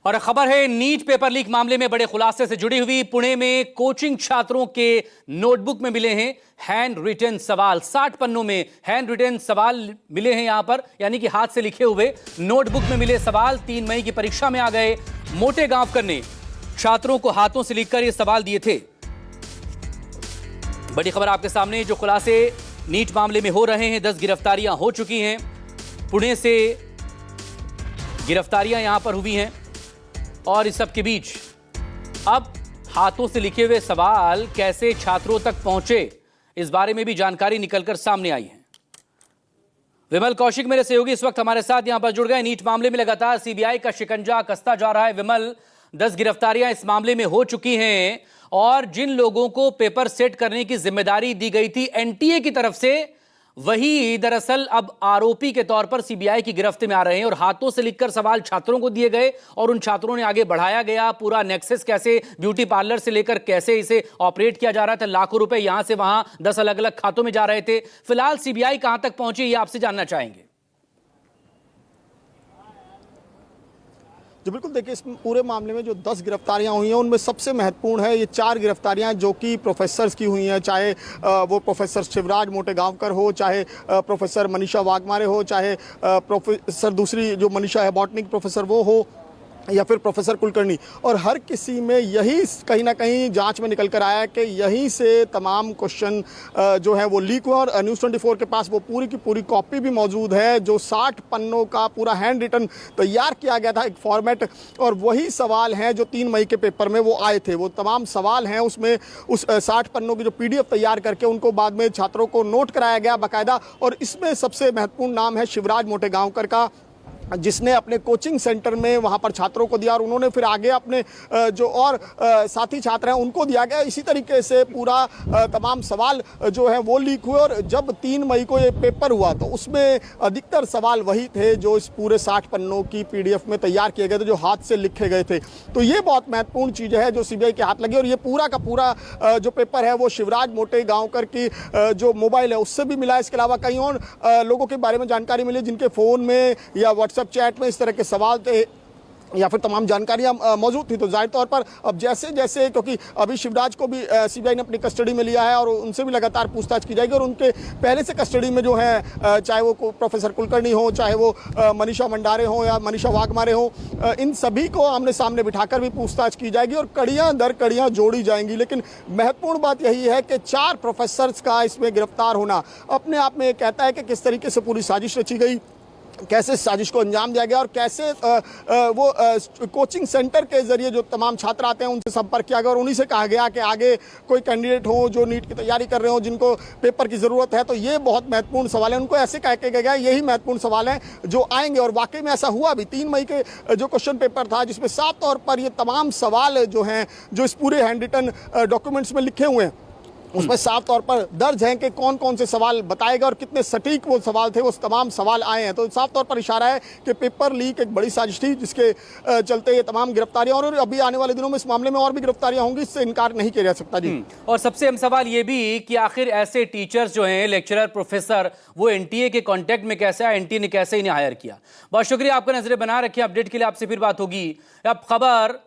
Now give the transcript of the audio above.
और खबर है नीट पेपर लीक मामले में बड़े खुलासे से जुड़ी हुई। पुणे में कोचिंग छात्रों के नोटबुक में मिले हैं हैंड रिटन सवाल। 60 पन्नों में हैंड रिटन सवाल मिले हैं यहां पर, यानी कि हाथ से लिखे हुए नोटबुक में मिले सवाल 3 मई की परीक्षा में आ गए। मोटे गांवकर ने छात्रों को हाथों से लिखकर ये सवाल दिए थे। बड़ी खबर आपके सामने, जो खुलासे नीट मामले में हो रहे हैं। 10 गिरफ्तारियां हो चुकी हैं। पुणे से गिरफ्तारियां यहां पर हुई हैं और इस सब के बीच अब हाथों से लिखे हुए सवाल कैसे छात्रों तक पहुंचे, इस बारे में भी जानकारी निकलकर सामने आई है। विमल कौशिक मेरे सहयोगी इस वक्त हमारे साथ यहां पर जुड़ गए। नीट मामले में लगातार सीबीआई का शिकंजा कसता जा रहा है। विमल, 10 गिरफ्तारियां इस मामले में हो चुकी हैं और जिन लोगों को पेपर सेट करने की जिम्मेदारी दी गई थी एनटीए की तरफ से, वही दरअसल अब आरोपी के तौर पर सीबीआई की गिरफ्त में आ रहे हैं। और हाथों से लिखकर सवाल छात्रों को दिए गए और उन छात्रों ने आगे बढ़ाया गया। पूरा नेक्सस कैसे ब्यूटी पार्लर से लेकर कैसे इसे ऑपरेट किया जा रहा था, लाखों रुपए यहां से वहां 10 अलग अलग खातों में जा रहे थे। फिलहाल सीबीआई कहां तक पहुंची, ये आपसे जानना चाहेंगे। जी बिल्कुल, देखिए इस पूरे मामले में जो 10 गिरफ्तारियां हुई हैं उनमें सबसे महत्वपूर्ण है ये 4 गिरफ्तारियां जो कि प्रोफेसर्स की हुई हैं, चाहे वो प्रोफेसर शिवराज मोटेगांवकर हो, चाहे प्रोफेसर मनीषा वाघमारे हो, चाहे प्रोफेसर दूसरी जो मनीषा है बॉटनी प्रोफेसर वो हो, या फिर प्रोफेसर कुलकर्णी। और हर किसी में यही कहीं ना कहीं जांच में निकल कर आया है कि यहीं से तमाम क्वेश्चन जो है वो लीक हुआ। और न्यूज़ 24 के पास वो पूरी की पूरी कॉपी भी मौजूद है, जो 60 पन्नों का पूरा हैंड रिटन तैयार किया गया था, एक फॉर्मेट। और वही सवाल हैं जो 3 मई के पेपर में वो आए थे। वो तमाम सवाल हैं उसमें, उस 60 पन्नों की जो PDF तैयार करके उनको बाद में छात्रों को नोट कराया गया बाकायदा। और इसमें सबसे महत्वपूर्ण नाम है शिवराज मोटेगांवकर का, जिसने अपने कोचिंग सेंटर में वहाँ पर छात्रों को दिया और उन्होंने फिर आगे अपने जो और साथी छात्र हैं उनको दिया गया। इसी तरीके से पूरा तमाम सवाल जो है वो लीक हुए। और जब 3 मई को ये पेपर हुआ तो उसमें अधिकतर सवाल वही थे जो इस पूरे 60 पन्नों की PDF में तैयार किए गए थे, जो हाथ से लिखे गए थे। तो ये बहुत महत्वपूर्ण चीज़ है जो सीबीआई के हाथ लगी। और ये पूरा का पूरा जो पेपर है वो शिवराज मोटेगांवकर की जो मोबाइल है उससे भी मिला है। इसके अलावा कई और लोगों के बारे में जानकारी मिली जिनके फ़ोन में या व्हाट्सएप चैट में इस तरह के सवाल थे या फिर तमाम जानकारियां मौजूद थी। तो जाहिर तौर पर अब जैसे जैसे, क्योंकि अभी शिवराज को भी सीबीआई ने अपनी कस्टडी में लिया है और उनसे भी लगातार पूछताछ की जाएगी। और उनके पहले से कस्टडी में जो है, चाहे वो प्रोफेसर कुलकर्णी हो, चाहे वो मनीषा मंडारे हो या मनीषा वाघमारे हो, इन सभी को आमने सामने बिठाकर भी पूछताछ की जाएगी और कड़ियाँ दर कड़ियाँ जोड़ी जाएंगी। लेकिन महत्वपूर्ण बात यही है कि 4 प्रोफेसर्स का इसमें गिरफ्तार होना अपने आप में कहता है कि किस तरीके से पूरी साजिश रची गई, कैसे साजिश को अंजाम दिया गया और कैसे वो कोचिंग सेंटर के जरिए जो तमाम छात्र आते हैं उनसे संपर्क किया गया और उन्हीं से कहा गया कि आगे कोई कैंडिडेट हो जो नीट की तैयारी कर रहे हो, जिनको पेपर की ज़रूरत है। तो ये बहुत महत्वपूर्ण सवाल है, उनको ऐसे कह के गया, यही महत्वपूर्ण सवाल हैं जो आएंगे। और वाकई में ऐसा हुआ भी। 3 मई के जो क्वेश्चन पेपर था जिसमें साफ तौर पर ये तमाम सवाल जो हैं जो इस पूरे हैंड रिटन डॉक्यूमेंट्स में लिखे हुए हैं उसमें साफ तौर पर दर्ज हैं कि कौन कौन से सवाल बताएगा और कितने सटीक वो सवाल थे, वो तमाम सवाल आए हैं। तो साफ तौर पर इशारा है कि पेपर लीक एक बड़ी साजिश थी जिसके चलते ये तमाम गिरफ्तारियां और अभी आने वाले दिनों में इस मामले में और भी गिरफ्तारियां होंगी, इससे इनकार नहीं किया जा सकता जी। और सबसे अहम सवाल ये भी कि आखिर ऐसे टीचर्स जो हैं, लेक्चरर, प्रोफेसर, वो एनटीए के कॉन्टेक्ट में कैसे आए, एनटीए ने कैसे इन्हें हायर किया। बहुत शुक्रिया, आपका नजरें बना रखिए। अपडेट के लिए आपसे फिर बात होगी। अब खबर